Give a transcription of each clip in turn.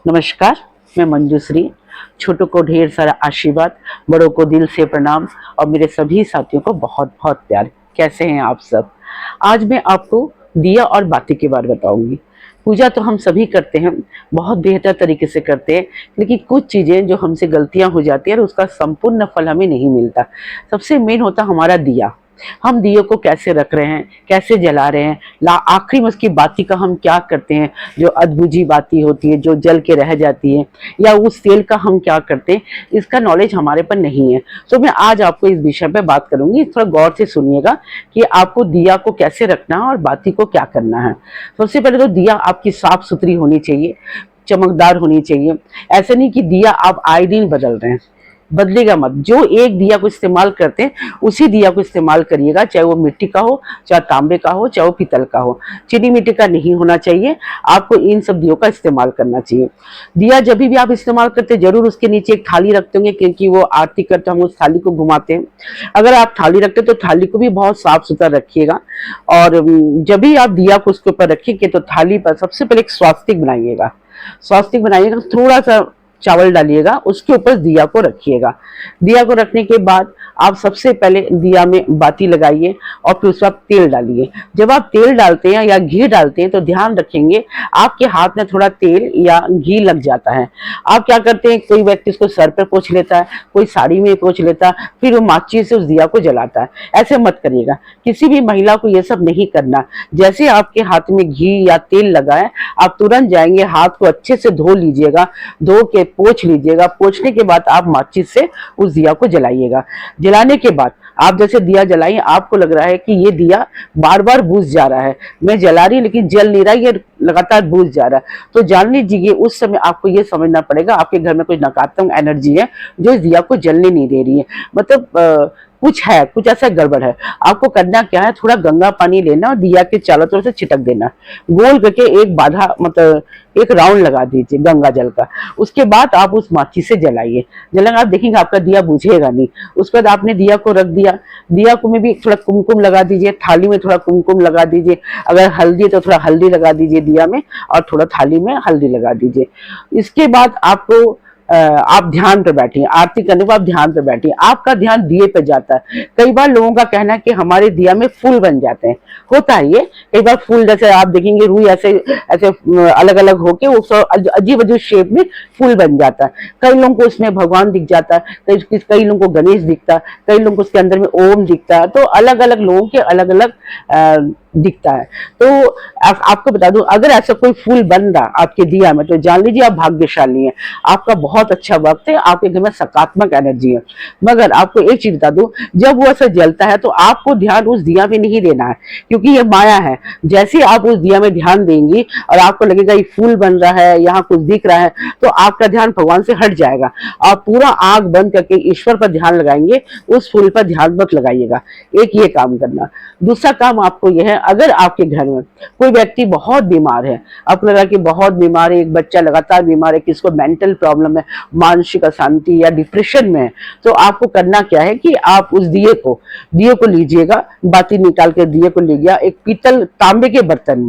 नमस्कार, मैं मंजूश्री। छोटों को ढेर सारा आशीर्वाद, बड़ों को दिल से प्रणाम और मेरे सभी साथियों को बहुत बहुत प्यार। कैसे हैं आप सब? आज मैं आपको दिया और बाती के बारे में बताऊंगी। पूजा तो हम सभी करते हैं, बहुत बेहतर तरीके से करते हैं, लेकिन कुछ चीज़ें जो हमसे गलतियां हो जाती है और उसका संपूर्ण फल हमें नहीं मिलता। सबसे मेन होता हमारा दिया। हम दिए को कैसे रख रहे हैं, कैसे जला रहे हैं, आखिरी में उसकी बाती का हम क्या करते हैं, जो अधबुझी बाती होती है, जो जल के रह जाती है, या उस तेल का हम क्या करते हैं, इसका नॉलेज हमारे पर नहीं है। तो मैं आज आपको इस विषय पे बात करूंगी। थोड़ा गौर से सुनिएगा कि आपको दिया को कैसे रखना है और बाती को क्या करना है। सबसे पहले तो दिया आपकी साफ सुथरी होनी चाहिए, चमकदार होनी चाहिए। ऐसे नहीं कि दिया आप आए दिन बदल रहे हैं, बदलेगा मत। जो एक दिया को इस्तेमाल करते हैं उसी दिया को इस्तेमाल करिएगा, चाहे वो मिट्टी का हो, चाहे तांबे का हो, चाहे वो पीतल का हो। चीनी मिट्टी का नहीं होना चाहिए। आपको इन सब दियों का इस्तेमाल करना चाहिए। दिया जब भी आप इस्तेमाल करते हैं जरूर उसके नीचे एक थाली रखते होंगे, क्योंकि वो आरती करते हम उस थाली को घुमाते हैं। अगर आप थाली रखते तो थाली को भी बहुत साफ सुथरा रखिएगा। और जब भी आप दिया को उसके ऊपर रखिएगा तो थाली पर सबसे पहले एक स्वास्तिक बनाइएगा। स्वास्तिक बनाइएगा, थोड़ा सा चावल डालिएगा, उसके ऊपर दिया को रखिएगा। दिया को रखने के बाद आप सबसे पहले दिया में बाती लगाइए और फिर उसमें आप तेल डालिए। जब आप तेल डालते हैं या घी डालते हैं तो ध्यान रखेंगे आपके हाथ में थोड़ा तेल या घी लग जाता है। आप क्या करते हैं, कोई व्यक्ति इसको सर पर पोंछ लेता है, कोई साड़ी में पोंछ लेता है, फिर वो माचिस से उस दिया को जलाता है। ऐसे मत करिएगा, किसी भी महिला को ये सब नहीं करना। जैसे आपके हाथ में घी या तेल लगा है, आप तुरंत जाएंगे, हाथ को अच्छे से धो लीजिएगा, धो के पोंछ लीजिएगा। पोंछने के बाद आप माचिस से उस दिया को जलाइएगा। जलाने के बाद आप जैसे दिया जलाइए, आपको लग रहा है कि ये दिया बार बार बुझ जा रहा है, मैं जला रही लेकिन जल नहीं रहा, ये लगातार बुझ जा रहा है, तो जान लीजिए उस समय आपको ये समझना पड़ेगा आपके घर में कोई नकारात्मक एनर्जी है जो इस दिया को जलने नहीं दे रही है। मतलब कुछ है, कुछ ऐसा गड़बड़ है। आपको करना क्या है, थोड़ा गंगा पानी लेना और दिया के चारों तरफ से छिटक देना, गोल करके एक बाधा, मतलब एक राउंड लगा दीजिए गंगा जल का। उसके बाद आप उस माचिस से जलाइए। जलाएंगे आप देखेंगे आपका दिया बुझेगा नहीं। उसके बाद आपने दिया को रख दिया, दिया को में भी थोड़ा कुमकुम लगा दीजिए, थाली में थोड़ा कुमकुम लगा दीजिए। अगर हल्दी है तो थोड़ा हल्दी लगा दीजिए दिया में, और थोड़ा थाली में हल्दी लगा दीजिए। इसके बाद आपको आप ध्यान पे बैठिए, आरती करने को आप ध्यान पे बैठिए। आपका ध्यान दिए पे जाता है। कई बार लोगों का कहना है कि हमारे दिया में फूल बन जाते हैं, होता है ये। कई बार फूल जैसे आप देखेंगे रुई ऐसे ऐसे अलग अलग होके वो अजीब अजीब शेप में फूल बन जाता है। कई लोगों को उसमें भगवान दिख जाता है, कई लोगों को गणेश दिखता है, कई लोगों को उसके अंदर में ओम दिखता है। तो अलग अलग लोगों के अलग अलग दिखता है। तो आपको बता दूं, अगर ऐसा कोई फूल बन रहा आपके दिया में तो जान लीजिए आप भाग्यशाली हैं, आपका बहुत अच्छा वक्त है, आपके घर में सकारात्मक एनर्जी है। मगर आपको एक चीज बता दूं, जब वो ऐसा जलता है तो आपको ध्यान उस दिया में नहीं देना है, क्योंकि ये माया है। जैसे आप उस दिया में ध्यान देंगी और आपको लगेगा ये फूल बन रहा है, यहाँ कुछ दिख रहा है, तो आपका ध्यान भगवान से हट जाएगा। आप पूरा आंख बंद करके ईश्वर पर ध्यान लगाएंगे, उस फूल पर ध्यान मत लगाइएगा। एक ये काम करना। दूसरा काम आपको यह है, अगर आपके घर में कोई व्यक्ति बहुत बीमार है, आपको लगा कि बहुत बीमार है, एक बच्चा लगातार बीमार है, किसको मेंटल प्रॉब्लम है, मानसिक अशांति या डिप्रेशन में है, तो आपको करना क्या है कि आप उस दिए को लीजिएगा, बाती निकाल के दिए को ले गया, एक पीतल तांबे के बर्तन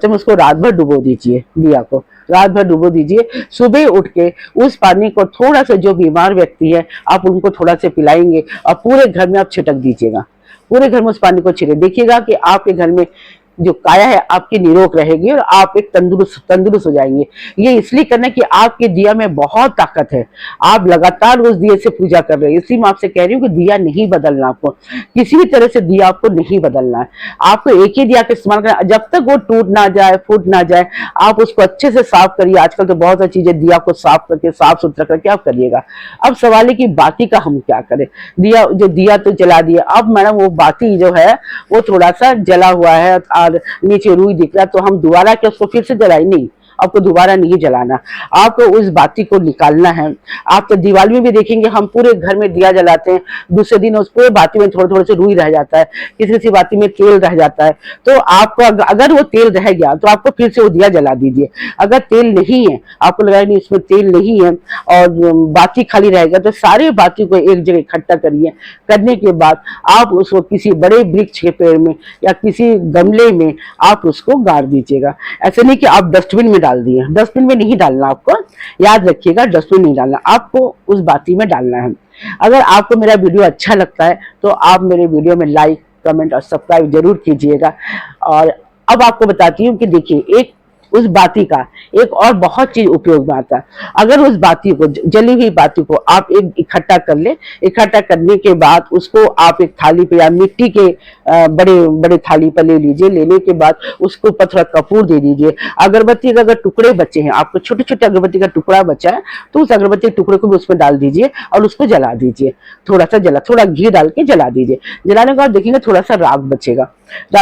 में उसको रात भर डुबो दीजिए। दिया को रात भर डुबो दीजिए। सुबह उठ के उस पानी को थोड़ा सा, जो बीमार व्यक्ति है आप उनको थोड़ा से पिलाएंगे और पूरे घर में आप छिटक दीजिएगा। पूरे घर में उस पानी को छिड़के देखिएगा कि आपके घर में जो काया है आपकी निरोग रहेगी और आप एक तंदुरुस्त हो जाएंगे। ये इसलिए करना कि आपके दिया में बहुत ताकत है, आप लगातार उस दिए से पूजा कर रहे हैं। इसलिए मैं आपसे कह रही हूँ कि दिया नहीं बदलना, आपको किसी भी तरह से दिया आपको नहीं बदलना है। आपको एक ही दिया का इस्तेमाल करना, जब तक वो टूट ना जाए, फूट ना जाए, आप उसको अच्छे से साफ करिए। आजकल तो बहुत सारी चीजें, दिया को साफ करके, साफ सुथरा करके आप करिएगा। अब सवाल है कि बाती का हम क्या करें। दिया तो जला दिया, अब मैडम वो बाती जो है वो थोड़ा सा जला हुआ है और नीचे रुई दिख रहा है, तो हम दोबारा क्या उसको फिर से जलाई? नहीं, आपको दोबारा नहीं जलाना, आपको उस बाती को निकालना है। आप तो दिवाली में भी देखेंगे हम पूरे घर में दिया जलाते हैं, दूसरे दिन उस पूरे बाती में थोड़े थोड़े से रुई रह जाता है, किसी किसी बाती में तेल रह जाता है। तो आपको अगर वो तेल रह गया तो आपको फिर से वो दिया जला दीजिए। अगर तेल नहीं है, आपको लगा नहीं इसमें तेल नहीं है और बाती खाली रहेगा, तो सारे बाती को एक जगह इकट्ठा करिए। करने के बाद आप उसको किसी बड़े वृक्ष के पेड़ में या किसी गमले में आप उसको गाड़ दीजिएगा। ऐसे नहीं कि आप डस्टबिन में डाल दिए। डस्टबिन में नहीं डालना, आपको याद रखिएगा, डस्टबिन नहीं डालना, आपको उस बाती में डालना है। अगर आपको मेरा वीडियो अच्छा लगता है तो आप मेरे वीडियो में लाइक, कमेंट और सब्सक्राइब जरूर कीजिएगा। और अब आपको बताती हूँ कि देखिए, एक उस बाती का एक और बहुत चीज उपयोग में आता है। अगर उस बाती को, जली हुई बाती को आप एक इकट्ठा कर ले, इकट्ठा करने के बाद उसको आप एक थाली पे या मिट्टी के बड़े बड़े थाली पर ले लीजिए। लेने के बाद उसको ऊपर थोड़ा कपूर दे दीजिए। अगरबत्ती का अगर टुकड़े बचे हैं, आपको छोटे छोटे अगरबत्ती का टुकड़ा बचा है, तो उस अगरबत्ती के टुकड़े को भी उसमें डाल दीजिए और उसको जला दीजिए। थोड़ा घी डाल के जला दीजिए। जलाने के बाद देखेंगे थोड़ा सा राख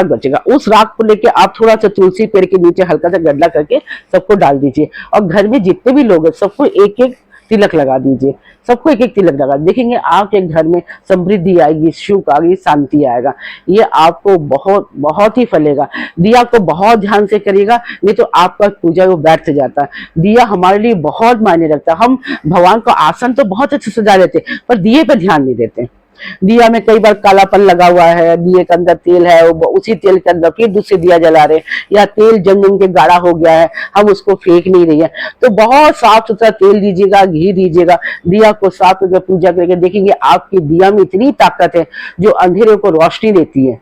बचेगा, उस राख को लेके आप थोड़ा सा तुलसी पेड़ के नीचे हल्का सा गड्ढा करके सबको डाल दीजिए। और घर में जितने भी लोग हैं सबको एक एक तिलक लगा दीजिए। सबको एक एक तिलक लगा, देखेंगे आपके घर में समृद्धि आएगी, सुख आएगी, शांति आएगा। ये आपको बहुत बहुत ही फलेगा। दिया को बहुत ध्यान से करिएगा, नहीं तो आपका पूजा वो व्यर्थ जाता है। दिया हमारे लिए बहुत मायने रखता है। हम भगवान का आसन तो बहुत अच्छे सजा लेते, पर दिए पे ध्यान नहीं देते। दिया में कई बार कालापन लगा हुआ है, दिए के अंदर तेल है, उसी तेल के अंदर फिर दूसरे दिया जला रहे, या तेल जंग के गाढ़ा हो गया है, हम उसको फेंक नहीं रही है। तो बहुत साफ सुथरा तेल दीजिएगा, घी दीजिएगा, दिया को साफ करके पूजा करके देखेंगे आपकी दिया में इतनी ताकत है जो अंधेरे को रोशनी देती है।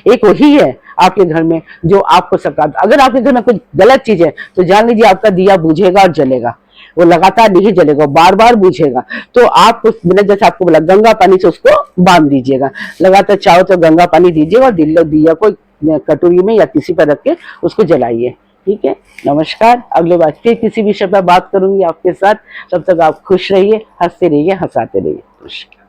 एक वही है आपके घर में जो आपको सका। अगर आपके घर में कुछ गलत चीज है तो जान लीजिए आपका दिया बुझेगा और जलेगा, वो लगातार नहीं जलेगा, बार बार बुझेगा। तो आप मैंने जैसे आपको बोला, गंगा पानी से उसको बांध दीजिएगा। लगातार चाहो तो गंगा पानी दीजिएगा और दिया को कटोरी में या किसी पर रख के उसको जलाइए। ठीक है, नमस्कार। अगले बार फिर किसी विषय पर बात करूंगी आपके साथ। तब तक आप खुश रहिए, हंसते रहिए, हंसाते रहिए। नमस्कार।